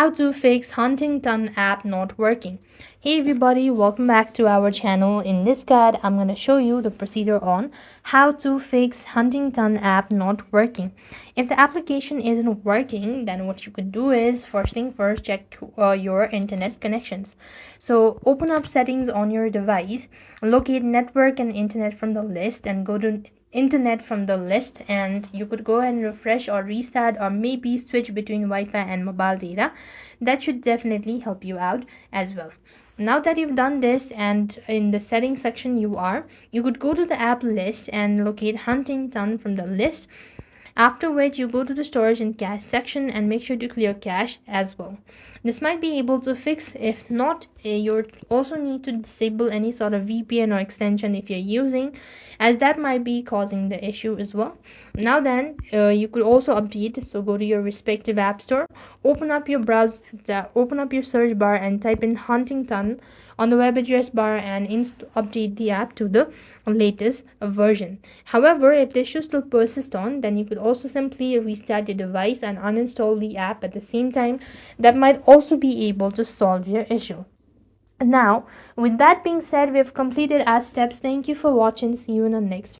How to fix Huntington app not working. Hey everybody, welcome back to our channel. In this guide, I'm going to show you the procedure on how to fix Huntington app not working. If the application isn't working, then what you could do is first thing first, check your internet connections. So open up settings on your device, locate network and internet from the list and go to internet from the list, and you could go ahead and refresh or restart or maybe switch between Wi-Fi and mobile data. That should definitely help you out as well. Now that you've done this and in the settings section you could go to the app list and locate Huntington from the list, after which you go to the storage and cache section and make sure to clear cache as well. This might be able to fix. If not, you also need to disable any sort of VPN or extension if you're using, as that might be causing the issue as well. Now then, you could also update. So go to your respective app store, open up your browser, open up your search bar and type in Huntington on the web address bar and update the app to the latest version. However, if the issue still persists on, then you could also simply restart your device and uninstall the app at the same time. That might also be able to solve your issue. Now, with that being said, we have completed our steps. Thank you for watching. See you in the next